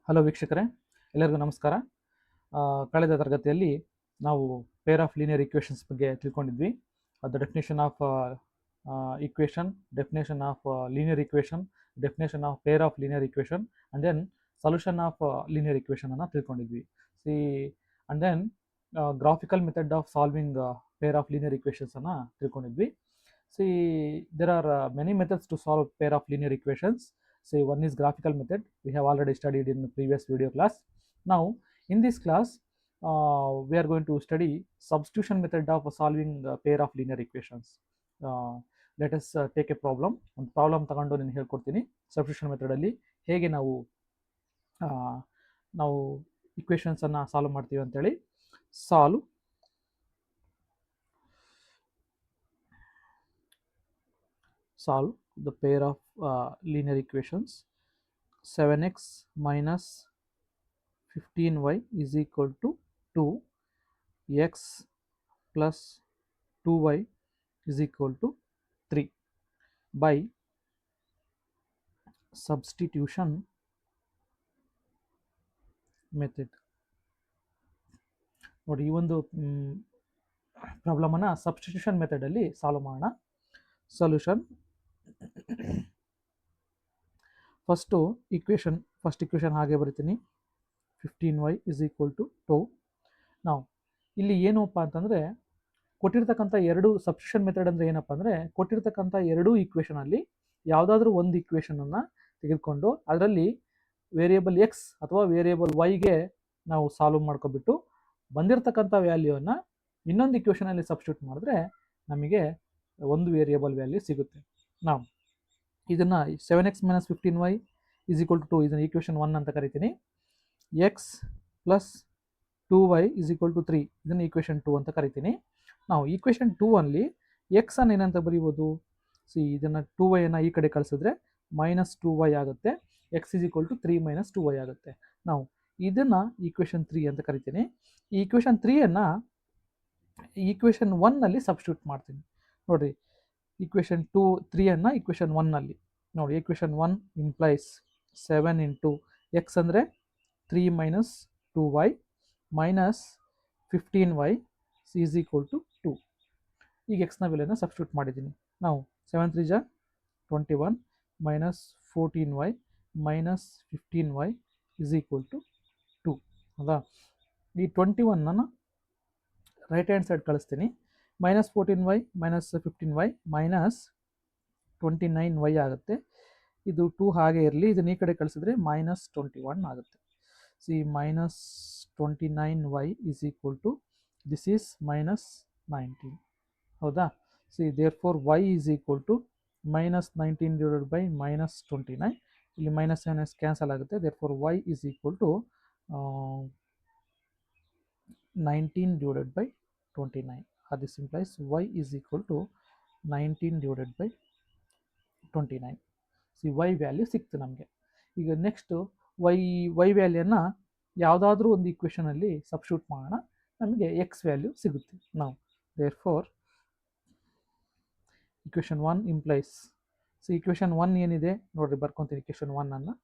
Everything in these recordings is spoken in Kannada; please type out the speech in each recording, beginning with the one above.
ಹಲೋ ವೀಕ್ಷಕರೇ, ಎಲ್ಲರಿಗೂ ನಮಸ್ಕಾರ. ಕಳೆದ ತರಗತಿಯಲ್ಲಿ ನಾವು ಪೇರ್ ಆಫ್ ಲೀನಿಯರ್ ಈಕ್ವೇಷನ್ಸ್ ಬಗ್ಗೆ ತಿಳ್ಕೊಂಡಿದ್ವಿ. The definition of equation, definition of linear equation, definition of pair of linear equation and then solution of linear equation ಅನ್ನು ತಿಳ್ಕೊಂಡಿದ್ವಿ. And then graphical method of solving pair of linear equations ಅನ್ನು ತಿಳ್ಕೊಂಡಿದ್ವಿ. There are many methods to solve pair of linear equations. One is graphical method. We have already studied in the previous video class. Now, in this class, we are going to study substitution method of solving a pair of linear equations. Let us take a problem. ಒಂದು ಪ್ರಾಬ್ಲಮ್ ತಗೊಂಡು ನಾನು ಹೇಳ್ಕೊಡ್ತೀನಿ. ಸಬ್ಸ್ಟಿಟ್ಯೂಷನ್ ಮೆಥಡಲ್ಲಿ ಹೇಗೆ ನಾವು ಈಕ್ವೇಷನ್ಸನ್ನು ಸಾಲ್ವ್ ಮಾಡ್ತೀವಿ ಅಂತೇಳಿ. Solve the pair of linear equations 7x minus 15y is equal to 2, x plus 2y is equal to 3 by substitution method. ನೋಡಿ, ಈ ಒಂದು ಪ್ರಾಬ್ಲಮನ್ನು ಸಬ್ಸ್ಟಿಟ್ಯೂಷನ್ ಮೆಥಡಲ್ಲಿ ಸಾಲ್ವ್ ಮಾಡೋಣ. ಸೊಲ್ಯೂಷನ್, ಫಸ್ಟ್ ಇಕ್ವೇಷನ್ ಹಾಗೆ ಬರಿತೀನಿ. 15y is equal to 2. ನಾವು ಇಲ್ಲಿ ಏನಪ್ಪ ಅಂತಂದರೆ, ಕೊಟ್ಟಿರ್ತಕ್ಕಂಥ ಎರಡು ಸಬ್ಸ್ಟಿಟ್ಯೂಷನ್ ಮೆಥಡ್ ಅಂದರೆ ಏನಪ್ಪ ಅಂದರೆ, ಕೊಟ್ಟಿರ್ತಕ್ಕಂಥ ಎರಡೂ ಈಕ್ವೇಷನಲ್ಲಿ ಯಾವುದಾದ್ರೂ ಒಂದು ಈಕ್ವೇಷನನ್ನು ತೆಗೆದುಕೊಂಡು ಅದರಲ್ಲಿ ವೇರಿಯೇಬಲ್ ಎಕ್ಸ್ ಅಥವಾ ವೇರಿಯೇಬಲ್ ವೈಗೆ ನಾವು ಸಾಲ್ವ್ ಮಾಡ್ಕೊಬಿಟ್ಟು ಬಂದಿರತಕ್ಕಂಥ ವ್ಯಾಲ್ಯೂವನ್ನು ಇನ್ನೊಂದು ಈಕ್ವೇಷನಲ್ಲಿ ಸಬ್ಸ್ಟಿಟ್ಯೂಟ್ ಮಾಡಿದ್ರೆ ನಮಗೆ ಒಂದು ವೇರಿಯೇಬಲ್ ವ್ಯಾಲ್ಯೂ ಸಿಗುತ್ತೆ. ನಾವು ಇದನ್ನು 7x minus 15y is equal to 2 ಇದನ್ನು ಈಕ್ವೇಷನ್ 1 ಅಂತ ಕರಿತೀನಿ. X plus 2y is equal to 3 ಇದನ್ನು ಈಕ್ವೇಷನ್ 2 ಅಂತ ಕರಿತೀನಿ. ನಾವು ಈಕ್ವೇಷನ್ 2 ಅಲ್ಲಿ ಎಕ್ಸ್ ಅನ್ನು ಏನಂತ ಬರೀಬೋದು, ಇದನ್ನು 2y ಅನ್ನು ಈ ಕಡೆ ಕಳಿಸಿದ್ರೆ ಮೈನಸ್ 2y ಆಗುತ್ತೆ. X is equal to 3 minus 2y ಆಗುತ್ತೆ. ನಾವು ಇದನ್ನು ಈಕ್ವೇಷನ್ 3 ಅಂತ ಕರಿತೀನಿ. ಈ ಈಕ್ವೇಷನ್ 3ಅನ್ನು ಈಕ್ವೇಷನ್ 1ನಲ್ಲಿ ಸಬ್ಸ್ಟಿಟ್ಯೂಟ್ ಮಾಡ್ತೀನಿ. ನೋಡಿರಿ, ಈಕ್ವೇಷನ್ 3ಅನ್ನು ಈಕ್ವೇಷನ್ 1ನಲ್ಲಿ ನೋಡಿ. ಈಕ್ವೇಷನ್ 1 ಇಂಪ್ಲೈಸ್ 7 ಇಂಟು ಎಕ್ಸ್ ಅಂದರೆ 3 minus 2y minus 15y is equal to 2. ಈಗ ಎಕ್ಸ್ನ ಬೆಲೆಯನ್ನು ಸಬ್ಸ್ಟಿಟ್ಯೂಟ್ ಮಾಡಿದ್ದೀನಿ. ನಾವು 7 3 ಜಾ 21 minus 14y minus 15y is equal to 2 ಹೌದಾ. ಈ 21 ರೈಟ್ ಹ್ಯಾಂಡ್ ಸೈಡ್ ಕಳಿಸ್ತೀನಿ. minus 14y minus 15y minus 29y ಆಗುತ್ತೆ. ಇದು 2 ಹಾಗೆ ಇರಲಿ, ಇದನ್ನು ಈ ಕಡೆ ಕಳಿಸಿದ್ರೆ minus 21 ಆಗುತ್ತೆ. minus 29y is equal to this is minus 19 ಹೌದಾ. therefore y is equal to minus 19 divided by minus 29. ಇಲ್ಲಿ minus ಕ್ಯಾನ್ಸಲ್ ಆಗುತ್ತೆ. therefore y is equal to 19 divided by 29. This implies y is equal to 19 divided by 29. y value ಸಿಕ್ತು ನಮಗೆ. ಈಗ ನೆಕ್ಸ್ಟು y ವ್ಯಾಲ್ಯೂನ ಯಾವುದಾದ್ರೂ ಒಂದು ಈಕ್ವೇಷನಲ್ಲಿ ಸಬ್ಸ್ಟಿಟ್ಯೂಟ್ ಮಾಡೋಣ, ನಮಗೆ ಎಕ್ಸ್ ವ್ಯಾಲ್ಯೂ ಸಿಗುತ್ತೆ. ನಾವು ದೇರ್ಫೋರ್ ಈಕ್ವೇಷನ್ 1 ಇಂಪ್ಲೈಸ್, ಈಕ್ವೇಷನ್ 1 ಏನಿದೆ ನೋಡಿರಿ, ಬರ್ಕೊತೀನಿ ಈಕ್ವೇಷನ್ 1ಅನ್ನು.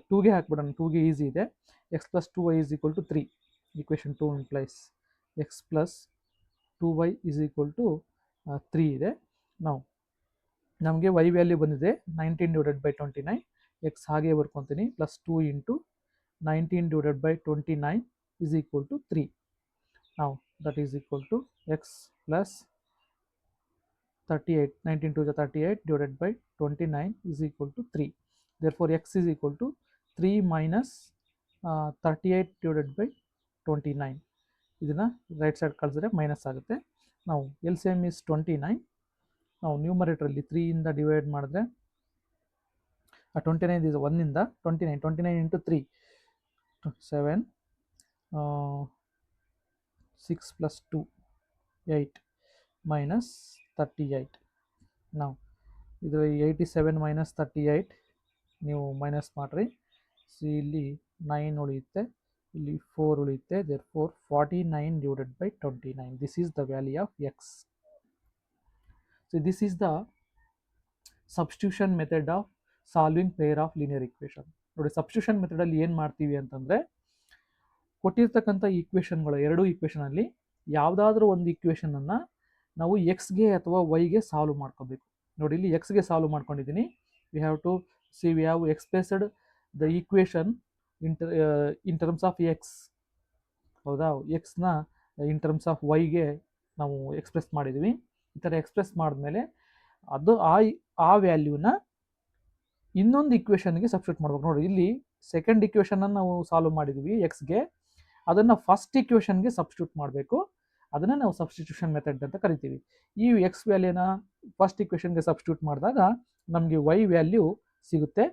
2ಗೆ ಹಾಕ್ಬಿಡೋಣ, 2ಗೆ ಈಸಿ ಇದೆ. X plus 2y is equal to 3. Equation 2 implies x plus 2y is equal to 3 ಇದೆ. ನಾವು ನಮಗೆ y ವ್ಯಾಲ್ಯೂ ಬಂದಿದೆ 19 divided by 29. ಎಕ್ಸ್ ಹಾಗೆ ಬರ್ಕೊತೀನಿ, plus 2 into 19 divided by 29 is equal to 3. Now that is equal to x plus 38, 19 to the 38 divided by 29 is equal to 3. Therefore x is equal to 3 minus 38 divided by 29. ಇದನ್ನು ರೈಟ್ ಸೈಡ್ ಕಳಿಸಿದ್ರೆ ಮೈನಸ್ ಆಗುತ್ತೆ. ನಾವು LCM is 29. ನಾವು ನ್ಯೂಮರೇಟರಲ್ಲಿ 3ಇಂದ ಡಿವೈಡ್ ಮಾಡಿದ್ರೆ 29 is 1ಇಂದ 29 into 3 7 6 plus 2 8 minus 38. ನಾವು ಇದು 87 minus 38 ನೀವು ಮೈನಸ್ ಮಾಡಿರಿ. ಇಲ್ಲಿ 9 ಉಳಿಯುತ್ತೆ, ಇಲ್ಲಿ 4 ಉಳಿಯುತ್ತೆ. therefore 49 divided by 29. This is the value of x. This is the substitution method of solving pair of linear equation. ನೋಡಿ ಸಬ್ಸ್ಟಿಟ್ಯೂಷನ್ ಮೆಥಡಲ್ಲಿ ಏನು ಮಾಡ್ತೀವಿ ಅಂತಂದರೆ ಕೊಟ್ಟಿರ್ತಕ್ಕಂಥ ಈಕ್ವೇಷನ್ಗಳು ಎರಡೂ ಈಕ್ವೇಷನಲ್ಲಿ ಯಾವುದಾದ್ರೂ ಒಂದು ಈಕ್ವೇಷನನ್ನು ನಾವು ಎಕ್ಸ್ಗೆ ಅಥವಾ ವೈಗೆ ಸಾಲ್ವ್ ಮಾಡ್ಕೋಬೇಕು. ನೋಡಿ ಇಲ್ಲಿ ಎಕ್ಸ್ಗೆ ಸಾಲ್ವ್ ಮಾಡ್ಕೊಂಡಿದ್ದೀನಿ. We have to see we have expressed the equation in terms of x. ಹೌದಾ, ಎಕ್ಸ್ನ ಇನ್ ಟರ್ಮ್ಸ್ ಆಫ್ ವೈಗೆ ನಾವು ಎಕ್ಸ್ಪ್ರೆಸ್ ಮಾಡಿದ್ವಿ. ಈ ಥರ ಎಕ್ಸ್ಪ್ರೆಸ್ ಮಾಡಿದ್ಮೇಲೆ ಅದು ಆ ವ್ಯಾಲ್ಯೂನ ಇನ್ನೊಂದು ಈಕ್ವೇಷನ್ಗೆ ಸಬ್ಸ್ಟಿಟ್ಯೂಟ್ ಮಾಡ್ಬೇಕು. ನೋಡಿ ಇಲ್ಲಿ ಸೆಕೆಂಡ್ ಈಕ್ವೇಷನನ್ನು ನಾವು ಸಾಲ್ವ್ ಮಾಡಿದ್ವಿ ಎಕ್ಸ್ಗೆ, ಅದನ್ನು ಫಸ್ಟ್ ಈಕ್ವೇಷನ್ಗೆ ಸಬ್ಸ್ಟಿಟ್ಯೂಟ್ ಮಾಡಬೇಕು. ಅದನ್ನು ನಾವು ಸಬ್ಸ್ಟಿಟ್ಯೂಷನ್ ಮೆಥಡ್ ಅಂತ ಕರಿತೀವಿ. ಈ ಎಕ್ಸ್ ವ್ಯಾಲ್ಯೂನ ಫಸ್ಟ್ ಈಕ್ವೇಷನ್ಗೆ ಸಬ್ಸ್ಟಿಟ್ಯೂಟ್ ಮಾಡಿದಾಗ ನಮಗೆ ವೈ ವ್ಯಾಲ್ಯೂ ಸಿಗುತ್ತೆ.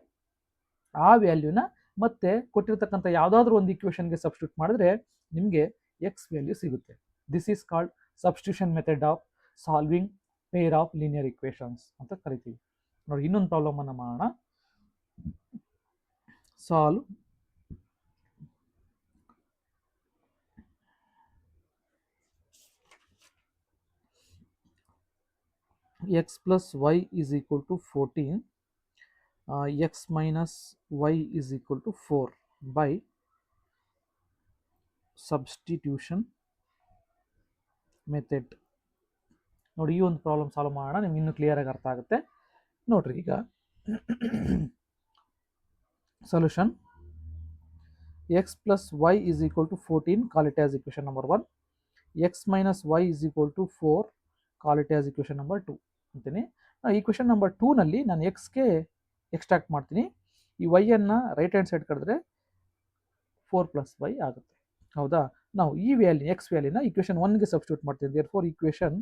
ಆ ವ್ಯಾಲ್ಯೂನ ಮತ್ತೆ ಕೊಟ್ಟಿರ್ತಕ್ಕಂಥ ಯಾವುದಾದ್ರೂ ಒಂದು ಈಕ್ವೇಷನ್ಗೆ ಸಬ್ಸ್ಟಿಟ್ಯೂಟ್ ಮಾಡಿದ್ರೆ ನಿಮಗೆ ಎಕ್ಸ್ ವ್ಯಾಲ್ಯೂ ಸಿಗುತ್ತೆ. This is called substitution method of solving pair of linear equations ಅಂತ ಕರಿತೀವಿ. ನೋಡಿ ಇನ್ನೊಂದು ಪ್ರಾಬ್ಲಮ್ ಅನ್ನು ಮಾಡೋಣ. Solve x plus y is equal to 14, x minus y is equal to 4 by substitution method. ನೋಡಿ ಈ ಒಂದು ಪ್ರಾಬ್ಲಮ್ ಸಾಲ್ವ್ ಮಾಡೋಣ, ನಿಮ್ಗೆ ಇನ್ನೂ ಕ್ಲಿಯರಾಗಿ ಅರ್ಥ ಆಗುತ್ತೆ. ನೋಡ್ರಿ ಈಗ solution x plus y is equal to 14, call it as equation number 1. X minus y is equal to 4, call it as equation number 2 ಅಂತೀನಿ. ಈಕ್ವೇಷನ್ ನಂಬರ್ 2ನಲ್ಲಿ ನಾನು ಎಕ್ಸ್ಗೆ ಎಕ್ಸ್ಟ್ರಾಕ್ಟ್ ಮಾಡ್ತೀನಿ. ಈ ವೈಯನ್ನು ರೈಟ್ ಹ್ಯಾಂಡ್ ಸೈಡ್ ಕರೆದ್ರೆ 4 ಪ್ಲಸ್ ವೈ ಆಗುತ್ತೆ. ಹೌದಾ, ನಾವು ಈ ವ್ಯಾಲ್ಯೂ ಎಕ್ಸ್ ವ್ಯಾಲ್ಯೂನ ಈಕ್ವೇಷನ್ 1ಗೆ ಸಬ್ಸ್ಟಿಟ್ಯೂಟ್ ಮಾಡ್ತೀವಿ. ದೇರ್ಫೋರ್ ಈಕ್ವೇಷನ್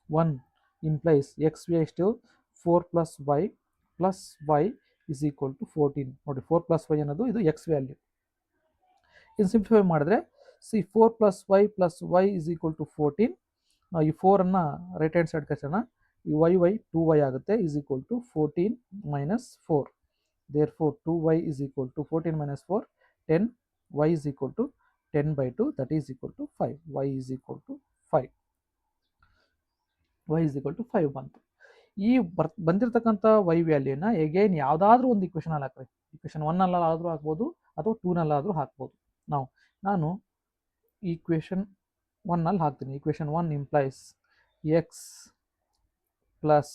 1 ಇಂಪ್ಲೈಸ್ ಎಕ್ಸ್ ವಿ ಎಷ್ಟು 4 plus y is equal to 14. ನೋಡಿ 4 ಪ್ಲಸ್ ವೈ ಅನ್ನೋದು ಇದು ಎಕ್ಸ್ ವ್ಯಾಲ್ಯೂ. ಇನ್ನು ಸಿಂಪ್ಲಿಫೈ ಮಾಡಿದ್ರೆ see 4 plus y is equal to 14. ನಾವು ಈ 4ಅನ್ನು ರೈಟ್ ಹ್ಯಾಂಡ್ ಸೈಡ್ ಕಳ್ಸೋಣ. ಈ ವೈ 2y ಆಗುತ್ತೆ is equal to 14 minus 4. Therefore 2y is equal to 14 minus 4 10. y is equal to 10/2, that is equal to 5. y is equal to 5. y is equal to 5 ಬಂತು. ಈ ಬಂದಿರತಕ್ಕಂಥ y ವ್ಯಾಲ್ಯೂನ ಎಗೇನ್ ಯಾವುದಾದ್ರೂ ಒಂದು ಈಕ್ವೇಷನ್ ಅಲ್ಲಿ ಹಾಕ್ರಿ. ಈಕ್ವೇಷನ್ 1ನಲ್ಲಾದರೂ ಹಾಕ್ಬೋದು ಅಥವಾ 2ನಲ್ಲಾದರೂ ಹಾಕ್ಬೋದು. ನಾನು ಈಕ್ವೇಷನ್ 1ನಲ್ಲಿ ಹಾಕ್ತೀನಿ. Equation 1 implies x plus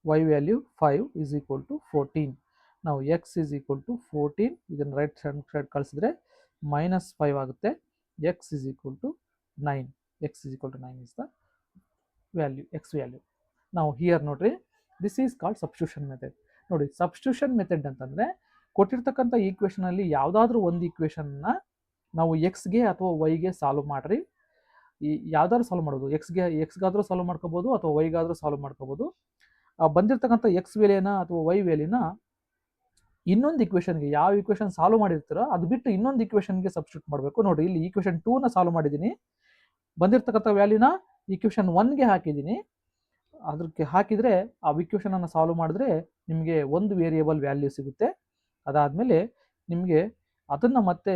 y value 5 is equal to 14. ನಾವು ಎಕ್ಸ್ ಇಸ್ ಈಕ್ವಲ್ ಟು 14, ಇದನ್ನು ರೈಟ್ ಸೈಡ್ ಕಳಿಸಿದ್ರೆ minus 5 ಆಗುತ್ತೆ. x is equal to 9. x is equal to 9 is the value, x value. Now here ನೋಡ್ರಿ, this is called substitution method. ನೋಡಿ ಸಬ್ಸ್ಟಿಟ್ಯೂಷನ್ ಮೆಥಡ್ ಅಂತಂದರೆ ಕೊಟ್ಟಿರ್ತಕ್ಕಂಥ ಈಕ್ವೇಷನಲ್ಲಿ ಯಾವುದಾದ್ರೂ ಒಂದು ಈಕ್ವೇಷನ್ನ ನಾವು ಎಕ್ಸ್ಗೆ ಅಥವಾ ವೈಗೆ ಸಾಲ್ವ್ ಮಾಡಿರಿ. ಈ ಯಾವ್ದಾದ್ರು ಸಾಲ್ವ್ ಮಾಡೋದು, ಎಕ್ಸ್ಗಾದರೂ ಸಾಲ್ವ್ ಮಾಡ್ಕೋಬೋದು ಅಥವಾ ವೈಗಾದರೂ ಸಾಲ್ವ್ ಮಾಡ್ಕೋಬೋದು. ಬಂದಿರತಕ್ಕಂಥ ಎಕ್ಸ್ ವ್ಯಾಲ್ಯೂನ ಅಥವಾ ವೈ ವ್ಯಾಲ್ಯೂನ ಇನ್ನೊಂದು ಈಕ್ವೇಷನ್ಗೆ, ಯಾವ ಈಕ್ವೇಷನ್ ಸಾಲ್ವ್ ಮಾಡಿರ್ತೀರೋ ಅದು ಬಿಟ್ಟು ಇನ್ನೊಂದು ಈಕ್ವೇಷನ್ಗೆ ಸಬ್ಸ್ಟಿಟ್ಯೂಟ್ ಮಾಡಬೇಕು. ನೋಡಿ ಇಲ್ಲಿ ಈಕ್ವೇಷನ್ 2ನ ಸಾಲ್ವ್ ಮಾಡಿದ್ದೀನಿ, ಬಂದಿರತಕ್ಕಂಥ ವ್ಯಾಲ್ಯೂನ ಈಕ್ವೇಷನ್ 1ಗೆ ಹಾಕಿದ್ದೀನಿ. ಅದಕ್ಕೆ ಹಾಕಿದರೆ ಆ ಈಕ್ವೇಷನನ್ನು ಸಾಲ್ವ್ ಮಾಡಿದ್ರೆ ನಿಮಗೆ ಒಂದು ವೇರಿಯೇಬಲ್ ವ್ಯಾಲ್ಯೂ ಸಿಗುತ್ತೆ. ಅದಾದಮೇಲೆ ನಿಮಗೆ ಅದನ್ನು ಮತ್ತೆ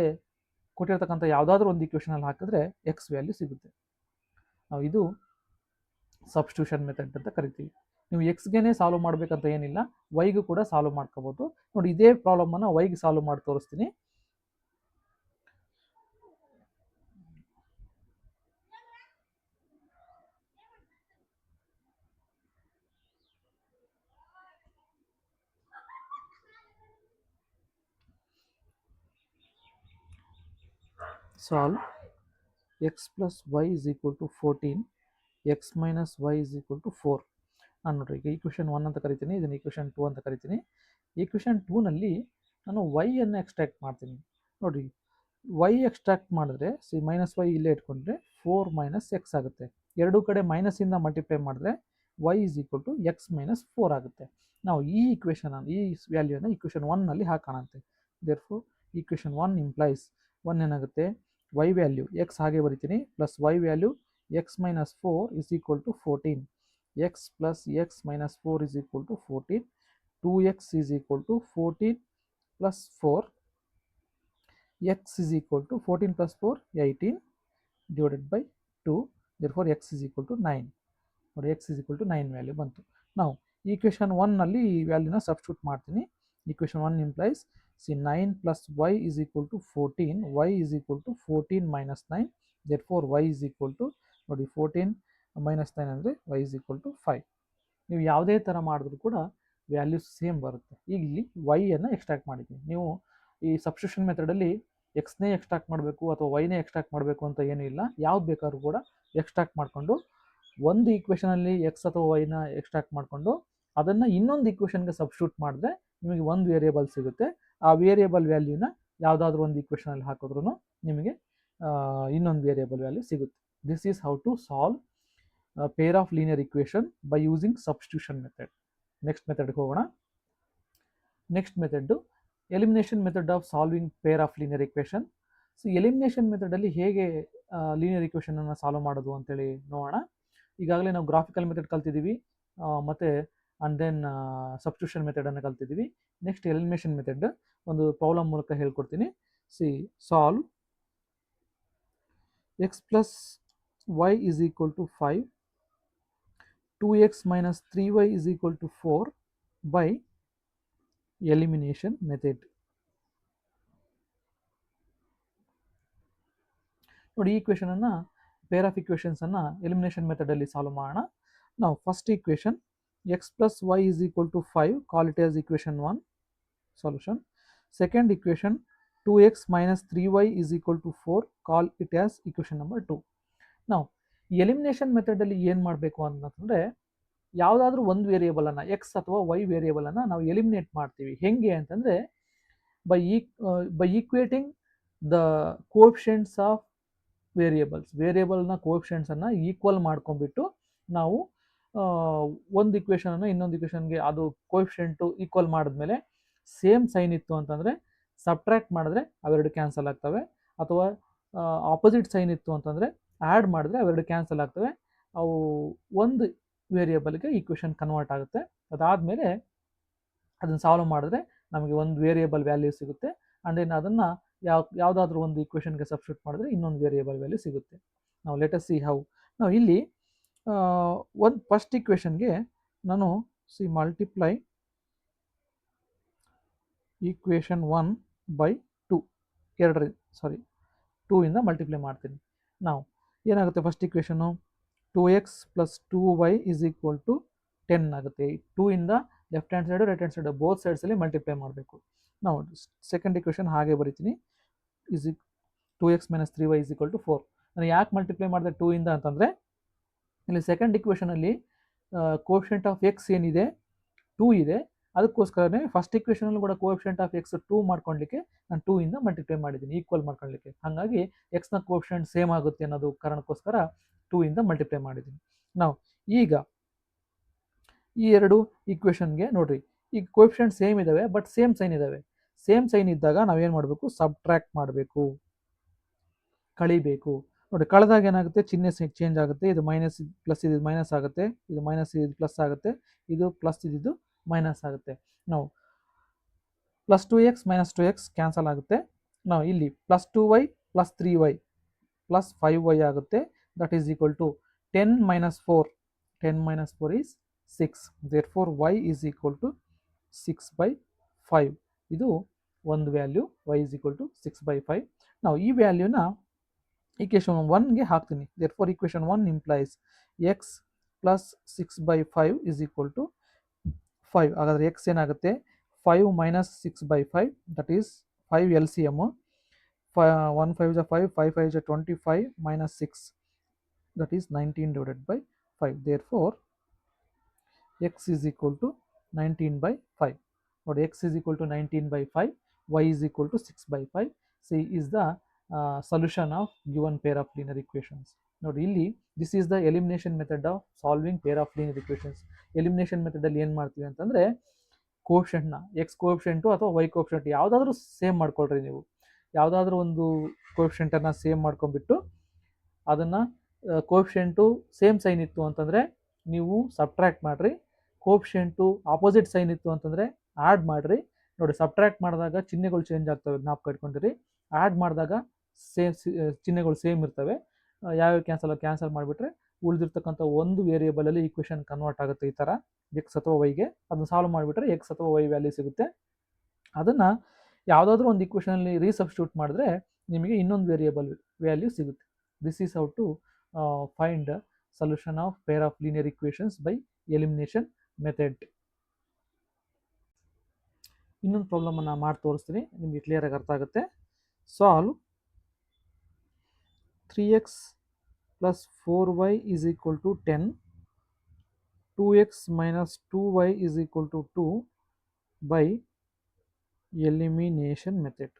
ಕೊಟ್ಟಿರ್ತಕ್ಕಂಥ ಯಾವುದಾದ್ರೂ ಒಂದು ಈಕ್ವೇಷನಲ್ಲಿ ಹಾಕಿದ್ರೆ ಎಕ್ಸ್ ವ್ಯಾಲ್ಯೂ ಸಿಗುತ್ತೆ. ನಾವು ಇದು ಸಬ್ಸ್ಟಿಟ್ಯೂಷನ್ ಮೆಥಡ್ ಅಂತ ಕರಿತೀವಿ. ನೀವು ಎಕ್ಸ್ಗೆ ಸಾಲ್ವ್ ಮಾಡಬೇಕಂತ ಏನಿಲ್ಲ, ವೈಗೂ ಕೂಡ ಸಾಲ್ವ್ ಮಾಡ್ಕೋಬೋದು. ನೋಡಿ ಇದೇ ಪ್ರಾಬ್ಲಮನ್ನು ವೈಗೆ ಸಾಲ್ವ್ ಮಾಡಿ ತೋರಿಸ್ತೀನಿ. Solve x plus y is equal to 14, x minus y is equal to 4. ನಾನು ನೋಡ್ರಿ ಈಗ ಈಕ್ವೇಷನ್ 1 ಅಂತ ಕರಿತೀನಿ, ಇದನ್ನು ಈಕ್ವೇಷನ್ 2 ಅಂತ ಕರಿತೀನಿ. ಈಕ್ವೇಷನ್ 2ನಲ್ಲಿ ನಾನು ವೈಯನ್ನು ಎಕ್ಸ್ಟ್ರಾಕ್ಟ್ ಮಾಡ್ತೀನಿ. ನೋಡಿರಿ ವೈ ಎಕ್ಸ್ಟ್ರಾಕ್ಟ್ ಮಾಡಿದ್ರೆ ಮೈನಸ್ ವೈ ಇಲ್ಲೇ ಇಟ್ಕೊಂಡ್ರೆ 4 ಮೈನಸ್ ಎಕ್ಸ್ ಆಗುತ್ತೆ. ಎರಡೂ ಕಡೆ ಮೈನಸ್ಸಿಂದ ಮಲ್ಟಿಪ್ಲೈ ಮಾಡಿದ್ರೆ y is equal to x minus 4 ಆಗುತ್ತೆ. ನಾವು ಈ ವ್ಯಾಲ್ಯೂನ ಈಕ್ವೇಷನ್ 1ನಲ್ಲಿ ಹಾಕೋಣಂತೆ. ದೇರ್ಫೋರ್ ಈಕ್ವೇಷನ್ 1 ಇಂಪ್ಲೈಸ್ 1 ಏನಾಗುತ್ತೆ, ವೈ ವ್ಯಾಲ್ಯೂ ಎಕ್ಸ್ ಹಾಗೆ ಬರಿತೀನಿ plus y value x minus 4 is equal to 14. x plus x minus 4 is equal to 14. 2x is equal to 14 plus 4. x is equal to 14 plus 4 18 divided by 2. Therefore x is equal to 9. or x is equal to 9 value ಬಂತು. ನಾವು ಈಕ್ವೇಷನ್ 1ನಲ್ಲಿ ಈ ವ್ಯಾಲ್ಯೂನ ಸಬ್ಸ್ಟಿಟ್ಯೂಟ್ ಮಾಡ್ತೀನಿ. equation 1 implies, see 9 plus y is equal to 14, y is equal to 14 minus 9, therefore y is equal to ನೋಡಿ 14 minus 9 ಅಂದರೆ y is equal to 5. ನೀವು ಯಾವುದೇ ಥರ ಮಾಡಿದ್ರು ಕೂಡ ವ್ಯಾಲ್ಯೂಸ್ ಸೇಮ್ ಬರುತ್ತೆ. ಈಗ ಇಲ್ಲಿ y ಅನ್ನು ಎಕ್ಸ್ಟ್ರಾಕ್ಟ್ ಮಾಡಿದ್ದೀನಿ. ನೀವು ಈ ಸಬ್ಸ್ಟಿಟ್ಯೂಷನ್ ಮೆಥಡಲ್ಲಿ ಎಕ್ಸ್ನೇ ಎಕ್ಸ್ಟ್ರಾಕ್ಟ್ ಮಾಡಬೇಕು ಅಥವಾ ವೈನೇ ಎಕ್ಸ್ಟ್ರಾಕ್ಟ್ ಮಾಡಬೇಕು ಅಂತ ಏನೂ ಇಲ್ಲ. ಯಾವ್ದು ಬೇಕಾದ್ರೂ ಕೂಡ ಎಕ್ಸ್ಟ್ರಾಕ್ಟ್ ಮಾಡಿಕೊಂಡು ಒಂದು ಈಕ್ವೇಷನಲ್ಲಿ ಎಕ್ಸ್ ಅಥವಾ ವೈನ ಎಕ್ಸ್ಟ್ರಾಕ್ಟ್ ಮಾಡಿಕೊಂಡು ಅದನ್ನು ಇನ್ನೊಂದು ಈಕ್ವೇಷನ್ಗೆ ಸಬ್ಸ್ಟಿಟ್ಯೂಟ್ ಮಾಡಿದ್ರೆ ನಿಮಗೆ ಒಂದು ವೇರಿಯೇಬಲ್ ಸಿಗುತ್ತೆ. ಆ ವೇರಿಯೇಬಲ್ ವ್ಯಾಲ್ಯೂನ ಯಾವುದಾದ್ರೂ ಒಂದು ಈಕ್ವೇಷನಲ್ಲಿ ಹಾಕಿದ್ರೂ ನಿಮಗೆ ಇನ್ನೊಂದು ವೇರಿಯೇಬಲ್ ವ್ಯಾಲ್ಯೂ ಸಿಗುತ್ತೆ. This is how to solve pair of linear equation by using substitution method. Next ಮೆಥಡ್ಗೆ ಹೋಗೋಣ. Next method elimination method of solving pair of linear equation. So elimination ಮೆಥಡಲ್ಲಿ ಹೇಗೆ ಲೀನಿಯರ್ ಇಕ್ವೇಷನನ್ನು ಸಾಲ್ವ್ ಮಾಡೋದು ಅಂತೇಳಿ ನೋಡೋಣ. ಈಗಾಗಲೇ ನಾವು ಗ್ರಾಫಿಕಲ್ ಮೆಥಡ್ ಕಲ್ತಿದ್ದೀವಿ, ಮತ್ತು ಆ್ಯಂಡ್ ದೆನ್ ಸಬ್ಸ್ಟಿಟ್ಯೂಷನ್ ಮೆಥಡನ್ನು ಕಲ್ತಿದ್ದೀವಿ. ನೆಕ್ಸ್ಟ್ ಎಲಿಮಿನೇಷನ್ ಮೆಥಡ್ ಒಂದು ಪ್ರಾಬ್ಲಮ್ ಮೂಲಕ ಹೇಳ್ಕೊಡ್ತೀನಿ. C solve x plus y is equal to 5, 2x minus 3y is equal to 4 by elimination method. ನೋಡಿ ಈ ಈಕ್ವೇಷನ್ ಅನ್ನು ಪೇರ್ ಆಫ್ ಈಕ್ವೇಷನ್ಸ್ ಅನ್ನು ಎಲಿಮಿನೇಷನ್ ಮೆಥಡ್ ಅಲ್ಲಿ ಸಾಲ್ವ್ ಮಾಡೋಣ. ನಾವು first equation x plus y is equal to 5, call it as equation 1 solution. Second equation 2x minus 3y is equal to 4, call it as equation number 2. Now elimination ಮೆಥಡಲ್ಲಿ ಏನು ಮಾಡಬೇಕು ಅಂತಂದರೆ ಯಾವುದಾದ್ರೂ ಒಂದು ವೇರಿಯೇಬಲನ್ನು ಎಕ್ಸ್ ಅಥವಾ ವೈ ವೇರಿಯೇಬಲನ್ನು ನಾವು ಎಲಿಮಿನೇಟ್ ಮಾಡ್ತೀವಿ. ಹೇಗೆ ಅಂತಂದರೆ by equating the coefficients of ವೇರಿಯೇಬಲ್ನ ಕೋಎಫಿಷಿಯೆಂಟ್ಸನ್ನು ಈಕ್ವಲ್ ಮಾಡ್ಕೊಂಡ್ಬಿಟ್ಟು ನಾವು ಒಂದು ಇಕ್ವೇಷನನ್ನು ಇನ್ನೊಂದು ಇಕ್ವೇಷನ್ಗೆ ಅದು ಕೋಎಫಿಷಿಯೆಂಟು ಈಕ್ವಲ್ ಮಾಡಿದ್ಮೇಲೆ ಸೇಮ್ ಸೈನ್ ಇತ್ತು ಅಂತಂದರೆ ಸಬ್ಟ್ರ್ಯಾಕ್ಟ್ ಮಾಡಿದ್ರೆ ಅವೆರಡು ಕ್ಯಾನ್ಸಲ್ ಆಗ್ತವೆ, ಅಥವಾ ಆಪೋಸಿಟ್ ಸೈನ್ ಇತ್ತು ಅಂತಂದರೆ ಆ್ಯಡ್ ಮಾಡಿದ್ರೆ ಅವೆರಡು ಕ್ಯಾನ್ಸಲ್ ಆಗ್ತವೆ. ಅವು ಒಂದು ವೇರಿಯೇಬಲ್ಗೆ ಈಕ್ವೇಷನ್ ಕನ್ವರ್ಟ್ ಆಗುತ್ತೆ. ಅದಾದಮೇಲೆ ಅದನ್ನು ಸಾಲ್ವ್ ಮಾಡಿದ್ರೆ ನಮಗೆ ಒಂದು ವೇರಿಯೇಬಲ್ ವ್ಯಾಲ್ಯೂ ಸಿಗುತ್ತೆ. ಆ್ಯಂಡ್ ದೆನ್ ಅದನ್ನು ಯಾವುದಾದ್ರೂ ಒಂದು ಈಕ್ವೇಷನ್ಗೆ ಸಬ್ಸ್ಟಿಟ್ಯೂಟ್ ಮಾಡಿದ್ರೆ ಇನ್ನೊಂದು ವೇರಿಯೇಬಲ್ ವ್ಯಾಲ್ಯೂ ಸಿಗುತ್ತೆ. ನಾವು ಲೆಟ್ ಅಸ್ ಸಿ ಹೌ. ನಾವು ಇಲ್ಲಿ ಒಂದು ಫಸ್ಟ್ ಈಕ್ವೇಷನ್ಗೆ ನಾನು ಮಲ್ಟಿಪ್ಲೈ ಈಕ್ವೇಷನ್ 1 by 2 2 ಇಂದ ಮಲ್ಟಿಪ್ಲೈ ಮಾಡ್ತೀನಿ. ನಾವು ಏನಾಗುತ್ತೆ first ಈಕ್ವೇಷನು 2x plus 2y is equal to 10 ಆಗುತ್ತೆ. 2 ಇಂದ left hand side right hand side both ಸೈಡ್ಸಲ್ಲಿ ಮಲ್ಟಿಪ್ಲೈ ಮಾಡಬೇಕು. ನಾವು ಸೆಕೆಂಡ್ ಈಕ್ವೇಷನ್ ಹಾಗೆ ಬರಿತೀನಿ, is 2x minus 3y is equal to 4. ನಾನು ಯಾಕೆ ಮಲ್ಟಿಪ್ಲೈ ಮಾಡಿದೆ 2 ಇಂದ ಅಂತಂದರೆ ಇಲ್ಲಿ ಸೆಕೆಂಡ್ ಈಕ್ವೇಷನಲ್ಲಿ ಕೋಎಫಿಷಿಯೆಂಟ್ ಆಫ್ ಎಕ್ಸ್ ಏನಿದೆ 2 ಇದೆ, ಅದಕ್ಕೋಸ್ಕರನೇ ಫಸ್ಟ್ ಈಕ್ವೇಷನಲ್ಲೂ ಕೂಡ ಕೋಎಫಿಷಿಯೆಂಟ್ ಆಫ್ ಎಕ್ಸ್ 2 ಮಾಡ್ಕೊಳ್ಳಿಕ್ಕೆ ನಾನು 2 ಇಂದ ಮಲ್ಟಿಪ್ಲೈ ಮಾಡಿದ್ದೀನಿ ಈಕ್ವಲ್ ಮಾಡ್ಕೊಳ್ಳಿಕ್ಕೆ. ಹಾಗಾಗಿ ಎಕ್ಸ್ನ ಕೋಎಫಿಷಿಯೆಂಟ್ ಸೇಮ್ ಆಗುತ್ತೆ ಅನ್ನೋದು ಕಾರಣಕ್ಕೋಸ್ಕರ 2 ಇಂದ ಮಲ್ಟಿಪ್ಲೈ ಮಾಡಿದ್ದೀನಿ. ನಾವು ಈಗ ಈ ಎರಡು ಈಕ್ವೇಷನ್ಗೆ ನೋಡ್ರಿ, ಈಗ ಕೋಎಫಿಷಿಯೆಂಟ್ ಸೇಮ್ ಇದ್ದಾವೆ ಬಟ್ ಸೇಮ್ ಸೈನ್ ಇದ್ದಾವೆ. ಸೇಮ್ ಸೈನ್ ಇದ್ದಾಗ ನಾವೇನು ಮಾಡಬೇಕು, ಸಬ್ಟ್ರ್ಯಾಕ್ಟ್ ಮಾಡಬೇಕು, ಕಳಿಬೇಕು. ನೋಡಿ ಕಳೆದಾಗ ಏನಾಗುತ್ತೆ, ಚಿಹ್ನೆ ಚೇಂಜ್ ಆಗುತ್ತೆ. ಇದು ಮೈನಸ್ ಪ್ಲಸ್ ಇದು ಮೈನಸ್ ಆಗುತ್ತೆ, ಇದು ಮೈನಸ್ ಇದು ಪ್ಲಸ್ ಆಗುತ್ತೆ, ಇದು ಪ್ಲಸ್ ಇದು ಮೈನಸ್ ಆಗುತ್ತೆ. ನಾವು plus 2x minus 2x cancel ಆಗುತ್ತೆ. ನಾವು ಇಲ್ಲಿ plus 2y plus 3y plus 5y ಆಗುತ್ತೆ. That is equal to 10 minus 4. 10 minus 4 is 6. Therefore y is equal to 6 by 5. ಇದು ಒಂದು value, y is equal to 6 by 5. ನಾವು ಈ ವ್ಯಾಲ್ಯೂನ ಈಕ್ವೇಷನ್ 1ಗೆ ಹಾಕ್ತೀನಿ. therefore equation 1 implies x plus 6 by 5 is equal to 5. ಹಾಗಾದರೆ x ಏನಾಗುತ್ತೆ, 5 minus 6 by 5, that is 5 LCM. 1 5 is 5, 5 5 is 25 minus 6, that is 19 divided by 5. Therefore x is equal to 19 by 5. Or x is equal to 19 by 5, y is equal to 6 by 5. C is the solution of given pair of linear equations. ನೋಡಿ ಇಲ್ಲಿ this is the elimination method of solving pair of linear equations. Elimination ಮೆಥಡಲ್ಲಿ ಏನು ಮಾಡ್ತೀವಿ ಅಂತಂದರೆ ಕೋಎಫಿಷಿಯೆಂಟ್ನ ಎಕ್ಸ್ ಕೋಎಫಿಷಿಯೆಂಟು ಅಥವಾ ವೈ ಕೋಎಫಿಷಿಯೆಂಟ್ ಯಾವುದಾದ್ರೂ ಸೇಮ್ ಮಾಡ್ಕೊಳ್ರಿ. ನೀವು ಯಾವುದಾದ್ರೂ ಒಂದು ಕೋಎಫಿಷಿಯೆಂಟನ್ನು ಸೇಮ್ ಮಾಡ್ಕೊಂಡ್ಬಿಟ್ಟು ಅದನ್ನು ಕೋಎಫಿಷಿಯೆಂಟು ಸೇಮ್ ಸೈನ್ ಇತ್ತು ಅಂತಂದರೆ ನೀವು ಸಬ್ಟ್ರ್ಯಾಕ್ಟ್ ಮಾಡಿರಿ, ಕೋಎಫಿಷಿಯೆಂಟು ಆಪೋಸಿಟ್ ಸೈನ್ ಇತ್ತು ಅಂತಂದರೆ ಆ್ಯಡ್ ಮಾಡಿರಿ. ನೋಡಿ ಸಬ್ಟ್ರ್ಯಾಕ್ಟ್ ಮಾಡಿದಾಗ ಚಿಹ್ನೆಗಳು ಚೇಂಜ್ ಆಗ್ತವೆ, ಜ್ಞಾಪಕ ಇಟ್ಕೊಂಡಿರಿ. ಆ್ಯಡ್ ಮಾಡಿದಾಗ ಚಿಹ್ನೆಗಳು ಸೇಮ್ ಇರ್ತವೆ. ಯಾವ್ಯಾವ ಕ್ಯಾನ್ಸಲ್ ಮಾಡಿಬಿಟ್ರೆ ಉಳಿದಿರ್ತಕ್ಕಂಥ ಒಂದು ವೇರಿಯೇಬಲಲ್ಲಿ ಈಕ್ವೇಷನ್ ಕನ್ವರ್ಟ್ ಆಗುತ್ತೆ. ಈ ಥರ ಎಕ್ಸ್ ಅಥವಾ ವೈಗೆ ಅದನ್ನು ಸಾಲ್ವ್ ಮಾಡಿಬಿಟ್ರೆ ಎಕ್ಸ್ ಅಥವಾ ವೈ ವ್ಯಾಲ್ಯೂ ಸಿಗುತ್ತೆ. ಅದನ್ನು ಯಾವುದಾದ್ರೂ ಒಂದು ಇಕ್ವೇಷನಲ್ಲಿ ರೀಸಬ್ಸ್ಟಿಟ್ಯೂಟ್ ಮಾಡಿದ್ರೆ ನಿಮಗೆ ಇನ್ನೊಂದು ವೇರಿಯೇಬಲ್ ವ್ಯಾಲ್ಯೂ ಸಿಗುತ್ತೆ. This is how to find solution of pair of linear equations by elimination method. ಇನ್ನೊಂದು ಪ್ರಾಬ್ಲಮನ್ನು ಮಾಡಿ ತೋರಿಸ್ತೀನಿ, ನಿಮಗೆ ಕ್ಲಿಯರಾಗಿ ಅರ್ಥ ಆಗುತ್ತೆ. Solve 3x plus 4y is equal to 10, 2x minus 2y is equal to 2 by elimination method.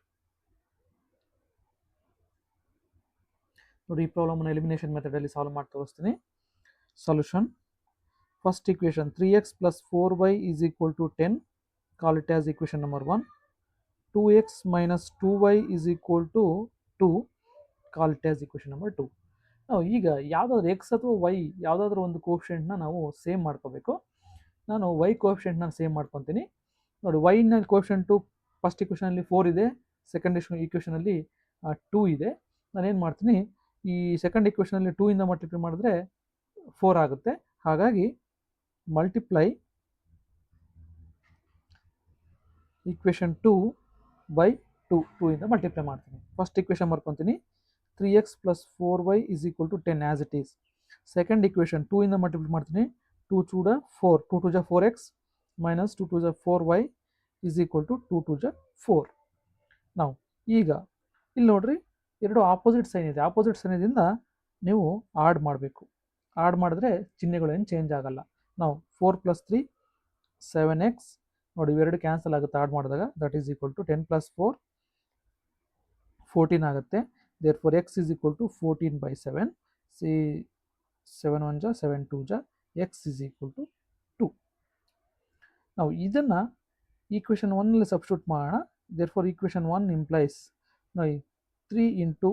ನೋಡಿ, ಈ ಪ್ರಾಬ್ಲಮನ್ನು ಎಲಿಮಿನೇಷನ್ ಮೆಥಡಲ್ಲಿ ಸಾಲ್ವ್ ಮಾಡಿ ತೋರಿಸ್ತೀನಿ. Solution, first equation 3x plus 4y is equal to 10, call it as equation number 1. 2x minus 2y is equal to 2, call it as equation number 2. ನಾವು ಈಗ ಯಾವುದಾದ್ರೂ ಎಕ್ಸ್ ಅಥವಾ ವೈ ಯಾವುದಾದ್ರೂ ಒಂದು ಕೋಫಿಷಿಯೆಂಟ್ನ ನಾವು ಸೇಮ್ ಮಾಡ್ಕೋಬೇಕು. ನಾನು ವೈ ಕೋಫಿಷಿಯೆಂಟ್ನ ಸೇಮ್ ಮಾಡ್ಕೊತೀನಿ. ನೋಡಿ, ವೈನ ಕೋಫಿಷಿಯೆಂಟು ಫಸ್ಟ್ ಇಕ್ವೇಷನಲ್ಲಿ 4 ಇದೆ, ಸೆಕೆಂಡ್ ಇಕ್ವೇಷನಲ್ಲಿ 2 ಇದೆ. ನಾನೇನು ಮಾಡ್ತೀನಿ, ಈ ಸೆಕೆಂಡ್ ಇಕ್ವೇಷನಲ್ಲಿ 2 ಇಂದ ಮಲ್ಟಿಪ್ಲೈ ಮಾಡಿದ್ರೆ 4 ಆಗುತ್ತೆ. ಹಾಗಾಗಿ ಮಲ್ಟಿಪ್ಲೈ ಇಕ್ವೇಷನ್ 2 ಬೈ 2 ಇಂದ ಮಲ್ಟಿಪ್ಲೈ ಮಾಡ್ತೀನಿ. ಫಸ್ಟ್ ಇಕ್ವೇಷನ್ ಬರ್ಕೊತೀನಿ, 3x plus 4y is equal to 10 as it is. Second equation 2 ಇಂದ ಮಲ್ಟಿಪ್ಲೈ ಮಾಡ್ತೀನಿ, 2 2 4, 2 2 4x minus 2 2 4y is equal to 2 2 4. ನಾವು ಈಗ ಇಲ್ಲಿ ನೋಡ್ರಿ, ಎರಡು ಆಪೋಸಿಟ್ ಸೈನ್ ಇದೆ. ಆಪೋಸಿಟ್ ಸೈನ್ ಇಂದ ನೀವು ಆಡ್ ಮಾಡಬೇಕು. ಆಡ್ ಮಾಡಿದ್ರೆ ಚಿಹ್ನೆಗಳು ಏನು ಚೇಂಜ್ ಆಗಲ್ಲ. ನಾವು 4 plus 3 7x, ನೋಡಿ ಇವೆರಡು ಕ್ಯಾನ್ಸಲ್ ಆಗುತ್ತೆ ಆಡ್ ಮಾಡಿದಾಗ. That is equal to 10 plus 4 14 ಆಗುತ್ತೆ. Therefore x is equal to 14 by 7. See 7 1 ja 7 2 ja, x is equal to 2. Now ಇದನ್ನ equation 1 ನಲ್ಲಿ ಸಬ್ಸ್ಟಿಟ್ಯೂಟ್ ಮಾಡೋಣ. Therefore equation 1 implies now 3 into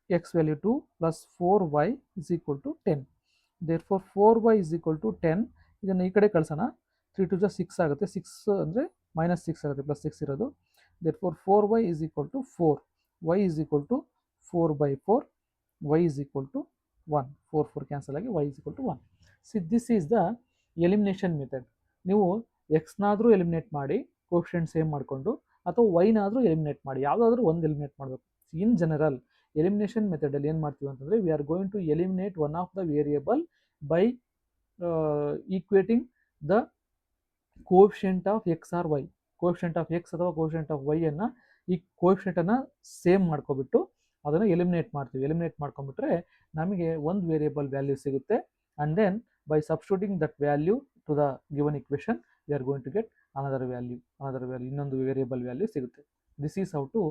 x value 2 plus 4y is equal to 10. Therefore 4y is equal to 10. ಇದನ್ನ ಈ ಕಡೆ ಕಳಿಸೋಣ. 3 2 ja 6 ಆಗುತ್ತೆ. 6 ಅಂದರೆ -6 ಆಗುತ್ತೆ, ಪ್ಲಸ್ 6 ಇರೋದು. Therefore 4y is equal to 4. y is equal to 4 by 4, y is equal to 1. 4 4 cancel ಆಗಿ y is equal to 1. See, this is the elimination method. ನೀವು ಎಕ್ಸ್ನಾದರೂ ಎಲಿಮಿನೇಟ್ ಮಾಡಿ ಕೋಫಿಷಿಯೆಂಟ್ ಸೇಮ್ ಮಾಡಿಕೊಂಡು, ಅಥವಾ ವೈನಾದರೂ ಎಲಿಮಿನೇಟ್ ಮಾಡಿ, ಯಾವುದಾದ್ರೂ ಒಂದು ಎಲಿಮಿನೇಟ್ ಮಾಡಬೇಕು. ಇನ್ ಜನರಲ್ ಎಲಿಮಿನೇಷನ್ ಮೆಥಡಲ್ಲಿ ಏನು ಮಾಡ್ತೀವಿ ಅಂತಂದರೆ, we are going to eliminate one of the variable by equating the coefficient of x or y. Coefficient of x ಅಥವಾ ಕೋಫಿಷಿಯೆಂಟ್ ಆಫ್ ವೈ ಅನ್ನು, ಈ ಕೋಫಿಷಿಯೆಂಟನ್ನು ಸೇಮ್ ಮಾಡ್ಕೊಬಿಟ್ಟು ಅದನ್ನು ಎಲಿಮಿನೇಟ್ ಮಾಡ್ತೀವಿ. ಎಲಿಮಿನೇಟ್ ಮಾಡ್ಕೊಂಡ್ಬಿಟ್ರೆ ನಮಗೆ ಒಂದು ವೇರಿಯೇಬಲ್ ವ್ಯಾಲ್ಯೂ ಸಿಗುತ್ತೆ. And then by substituting that value to the given equation we are going to get another value, ಇನ್ನೊಂದು ವೇರಿಯೇಬಲ್ ವ್ಯಾಲ್ಯೂ ಸಿಗುತ್ತೆ. This is how to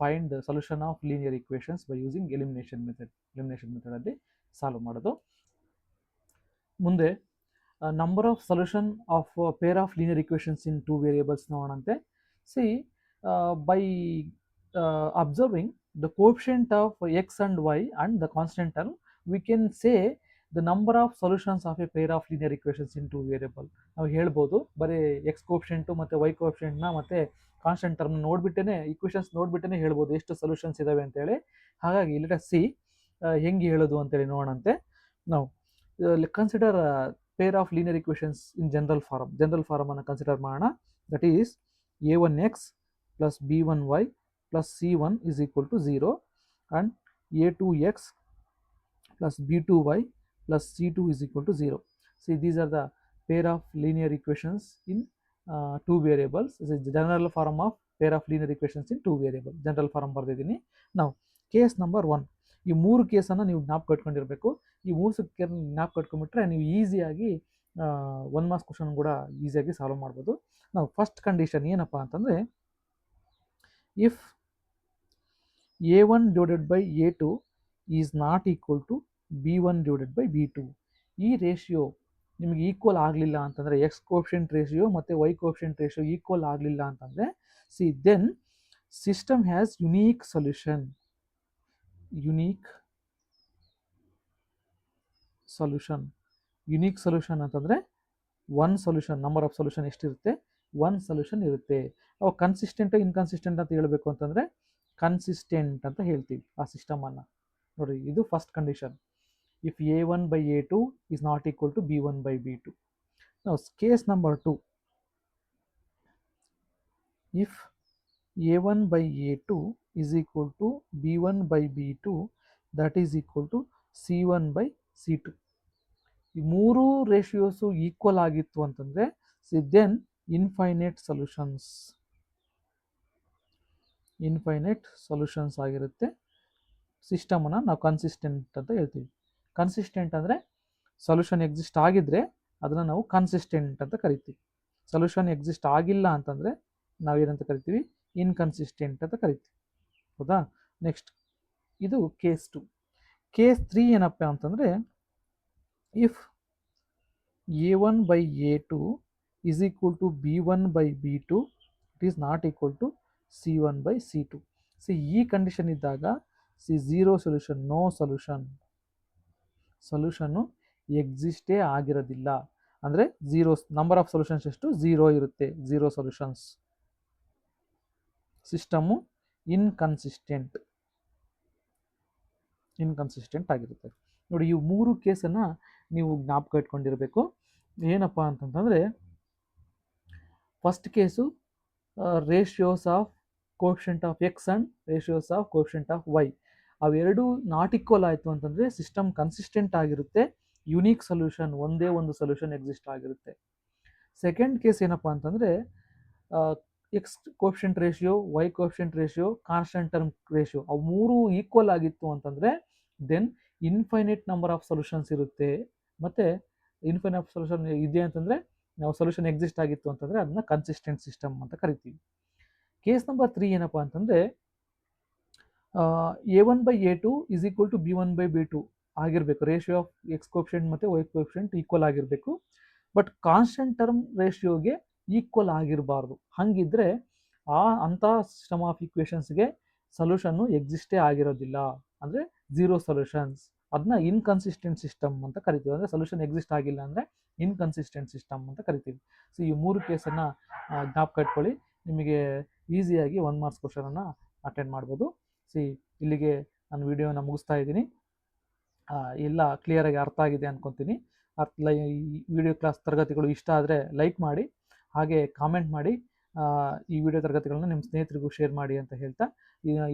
find the solution of linear equations by using elimination method. Elimination ಮೆಥಡಲ್ಲಿ ಸಾಲ್ವ್ ಮಾಡೋದು. ಮುಂದೆ number of solution of pair of linear equations in 2 variables ನೋಡೋಣಂತೆ. See, by observing the coefficient of x and y and the constant term, we can say the number of solutions of a pair of linear equations in 2 variable. ನಾವು ಹೇಳ್ಬೋದು, ಬರೀ x ಕೋಫಿಷಿಯೆಂಟು ಮತ್ತು y ಕೋಫಿಷಿಯೆಂಟ್ನ ಮತ್ತು ಕಾನ್ಸ್ಟೆಂಟ್ ಟರ್ಮ್ ನೋಡ್ಬಿಟ್ಟೇ, ಇಕ್ವೇಷನ್ಸ್ ನೋಡ್ಬಿಟ್ಟೇ ಹೇಳ್ಬೋದು ಎಷ್ಟು ಸೊಲ್ಯೂಷನ್ಸ್ ಇದಾವೆ ಅಂತೇಳಿ. ಹಾಗಾಗಿ ಲೆಟ್ ಅಸ್ ಸಿ ಹೆಂಗೆ ಹೇಳೋದು ಅಂತೇಳಿ ನೋಡೋಣಂತೆ. ನಾವು consider pair of linear equations in general form. General form ಅನ್ನು ಕನ್ಸಿಡರ್ ಮಾಡೋಣ. That is a1x plus b1y plus c1 is equal to 0 and a2x plus b2y plus c2 is equal to 0. See, these are the pair of linear equations in 2 variables. This is the general form of pair of linear equations in 2 variables. General form ಬರ್ದಿದ್ದೀನಿ. Now case number 1, ಈ 3 ಕೇಸನ್ನು ನೀವು ಜ್ಞಾಪಕ ಇಟ್ಕೊಂಡಿರಬೇಕು. ಈ 3 ಕೇಸ್ ಜ್ಞಾಪಕ ಇಟ್ಕೊಂಡ್ಬಿಟ್ರೆ ನೀವು ಈಸಿಯಾಗಿ 1 ಮಾರ್ಕ್ಸ್ ಕ್ವಶನ್ ಕೂಡ ಈಸಿಯಾಗಿ ಸಾಲ್ವ್ ಮಾಡ್ಬೋದು. ನಾವು ಫಸ್ಟ್ ಕಂಡೀಷನ್ ಏನಪ್ಪ ಅಂತಂದರೆ, if a1 divided by a2 is not equal to b1 divided by b2, ಈ ರೇಷಿಯೋ ನಿಮಗೆ ಈಕ್ವಲ್ ಆಗಲಿಲ್ಲ ಅಂತಂದರೆ, ಎಕ್ಸ್ ಕೋಫಿಷಿಯೆಂಟ್ ರೇಷಿಯೋ ಮತ್ತು ವೈ ಕೋಫಿಷಿಯೆಂಟ್ ರೇಷಿಯೋ ಈಕ್ವಲ್ ಆಗಲಿಲ್ಲ ಅಂತಂದರೆ, see then system has unique solution. Unique solution ಅಂತಂದರೆ one solution, number of solution ಎಷ್ಟಿರುತ್ತೆ, 1 ಸೊಲ್ಯೂಷನ್ ಇರುತ್ತೆ. ಅವು ಕನ್ಸಿಸ್ಟೆಂಟ್ ಇನ್ಕನ್ಸಿಸ್ಟೆಂಟ್ ಅಂತ ಹೇಳಬೇಕು ಅಂತಂದರೆ ಕನ್ಸಿಸ್ಟೆಂಟ್ ಅಂತ ಹೇಳ್ತೀವಿ ಆ ಸಿಸ್ಟಮನ್ನು. ನೋಡಿ, ಇದು first condition. If a1 by a2 is not equal to b1 by b2. Now case number 2, if a1 by a2 is equal to b1 by b2 that is equal to c1 by c2. ಈ ಮೂರು ರೇಷಿಯೋಸು ಈಕ್ವಲ್ ಆಗಿತ್ತು ಅಂತಂದರೆ ದೆನ್ ಇನ್ಫೈನೈಟ್ ಸೊಲ್ಯೂಷನ್ಸ್ ಆಗಿರುತ್ತೆ. ಸಿಸ್ಟಮನ್ನು ನಾವು ಕನ್ಸಿಸ್ಟೆಂಟ್ ಅಂತ ಹೇಳ್ತೀವಿ. ಕನ್ಸಿಸ್ಟೆಂಟ್ ಅಂದರೆ ಸೊಲ್ಯೂಷನ್ ಎಕ್ಸಿಸ್ಟ್ ಆಗಿದ್ರೆ ಅದನ್ನು ನಾವು ಕನ್ಸಿಸ್ಟೆಂಟ್ ಅಂತ ಕರಿತೀವಿ. ಸೊಲ್ಯೂಷನ್ ಎಕ್ಸಿಸ್ಟ್ ಆಗಿಲ್ಲ ಅಂತಂದರೆ ನಾವೇನಂತ ಕರಿತೀವಿ, ಇನ್ಕನ್ಸಿಸ್ಟೆಂಟ್ ಅಂತ ಕರಿತೀವಿ. ಹೌದಾ? ನೆಕ್ಸ್ಟ್ ಇದು ಕೇಸ್ 2. ಕೇಸ್ 3 ಏನಪ್ಪ ಅಂತಂದರೆ if a1 by a2 is equal to b1 by b2 it is not equal to c1 by c2. ಈ ಕಂಡೀಷನ್ ಇದ್ದಾಗ ಝೀರೋ ಸೊಲ್ಯೂಷನ್, ನೋ ಸೊಲ್ಯೂಷನ್ನು ಎಕ್ಸಿಸ್ಟೇ ಆಗಿರೋದಿಲ್ಲ. ಅಂದರೆ ಝೀರೋ ನಂಬರ್ ಆಫ್ ಸೊಲ್ಯೂಷನ್ಸ್ ಎಷ್ಟು? 0 ಇರುತ್ತೆ. Zero solutions. ಸಿಸ್ಟಮು ಇನ್ಕನ್ಸಿಸ್ಟೆಂಟ್ ಆಗಿರುತ್ತೆ. ನೋಡಿ, ಈ ಮೂರು ಕೇಸನ್ನು ನೀವು ಜ್ಞಾಪಕ ಇಟ್ಕೊಂಡಿರಬೇಕು. ಏನಪ್ಪ ಅಂತಂತಂದರೆ first case ratios of coefficient of x and ratios of coefficient of y ಅವೆರಡೂ ನಾಟ್ ಈಕ್ವಲ್ ಆಯಿತು ಅಂತಂದರೆ ಸಿಸ್ಟಮ್ ಕನ್ಸಿಸ್ಟೆಂಟ್ ಆಗಿರುತ್ತೆ. ಯುನೀಕ್ ಸೊಲ್ಯೂಷನ್, ಒಂದೇ ಒಂದು ಸೊಲ್ಯೂಷನ್ ಎಕ್ಸಿಸ್ಟ್ ಆಗಿರುತ್ತೆ. ಸೆಕೆಂಡ್ ಕೇಸ್ ಏನಪ್ಪ ಅಂತಂದರೆ x coefficient ratio, y coefficient ratio, constant term ratio ಅವು ಮೂರು ಈಕ್ವಲ್ ಆಗಿತ್ತು ಅಂತಂದರೆ then infinite number of solutions ಇರುತ್ತೆ. ಮತ್ತು ಇನ್ಫೈನೈಟ್ ಸೊಲ್ಯೂಷನ್ ಇದೆ ಅಂತಂದರೆ ನಾವು ಸೊಲ್ಯೂಷನ್ ಎಕ್ಸಿಸ್ಟ್ ಆಗಿತ್ತು ಅಂತಂದರೆ ಅದನ್ನ ಕನ್ಸಿಸ್ಟೆಂಟ್ ಸಿಸ್ಟಮ್ ಅಂತ ಕರಿತೀವಿ. ಕೇಸ್ ನಂಬರ್ 3 ಏನಪ್ಪ ಅಂತಂದರೆ a1 by a2 is equal to b1 by b2 ಆಗಿರಬೇಕು. ರೇಷಿಯೋ ಆಫ್ ಎಕ್ಸ್ ಕೋಎಫಿಷಿಯಂಟ್ ಮತ್ತು ವೈ ಕೋಎಫಿಷಿಯಂಟ್ ಈಕ್ವಲ್ ಆಗಿರಬೇಕು. ಬಟ್ ಕಾನ್ಸ್ಟೆಂಟ್ ಟರ್ಮ್ ರೇಷಿಯೋಗೆ ಈಕ್ವಲ್ ಆಗಿರಬಾರ್ದು. ಹಾಗಿದ್ರೆ ಅಂಥ ಸಿಸ್ಟಮ್ ಆಫ್ ಈಕ್ವೇಷನ್ಸ್ಗೆ ಸೊಲ್ಯೂಷನ್ನು ಎಕ್ಸಿಸ್ಟೇ ಆಗಿರೋದಿಲ್ಲ. ಅಂದರೆ ಝೀರೋ ಸೊಲ್ಯೂಷನ್ಸ್. ಅದನ್ನ ಇನ್ಕನ್ಸಿಸ್ಟೆಂಟ್ ಸಿಸ್ಟಮ್ ಅಂತ ಕರಿತೀವಿ. ಅಂದರೆ ಸೊಲ್ಯೂಷನ್ ಎಕ್ಸಿಸ್ಟ್ ಆಗಿಲ್ಲ ಅಂದರೆ ಇನ್ಕನ್ಸಿಸ್ಟೆಂಟ್ ಸಿಸ್ಟಮ್ ಅಂತ ಕರಿತೀವಿ. ಈ ಮೂರು ಕೇಸನ್ನು ಜ್ಞಾಪಕ ಇಟ್ಕೊಳ್ಳಿ. ನಿಮಗೆ ಈಸಿಯಾಗಿ 1 ಮಾರ್ಕ್ಸ್ ಕ್ವಶನನ್ನು ಅಟೆಂಡ್ ಮಾಡ್ಬೋದು. ಇಲ್ಲಿಗೆ ನಾನು ವಿಡಿಯೋನ ಮುಗಿಸ್ತಾ ಇದ್ದೀನಿ. ಎಲ್ಲ ಕ್ಲಿಯರಾಗಿ ಅರ್ಥ ಆಗಿದೆ ಅಂದ್ಕೊತೀನಿ. ಈ ವಿಡಿಯೋ ಕ್ಲಾಸ್ ತರಗತಿಗಳು ಇಷ್ಟ ಆದರೆ ಲೈಕ್ ಮಾಡಿ, ಹಾಗೆ ಕಾಮೆಂಟ್ ಮಾಡಿ, ಈ ವಿಡಿಯೋ ತರಗತಿಗಳನ್ನ ನಿಮ್ಮ ಸ್ನೇಹಿತರಿಗೂ ಶೇರ್ ಮಾಡಿ ಅಂತ ಹೇಳ್ತಾ,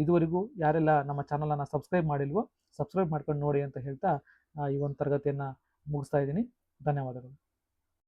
ಇದುವರೆಗೂ ಯಾರೆಲ್ಲ ನಮ್ಮ ಚಾನಲನ್ನು ಸಬ್ಸ್ಕ್ರೈಬ್ ಮಾಡಿಲ್ವೋ ಸಬ್ಸ್ಕ್ರೈಬ್ ಮಾಡ್ಕೊಂಡು ನೋಡಿ ಅಂತ ಹೇಳ್ತಾ ಈ ಒಂದು ತರಗತಿಯನ್ನು ಮುಗಿಸ್ತಾ ಇದ್ದೀನಿ. ಧನ್ಯವಾದಗಳು.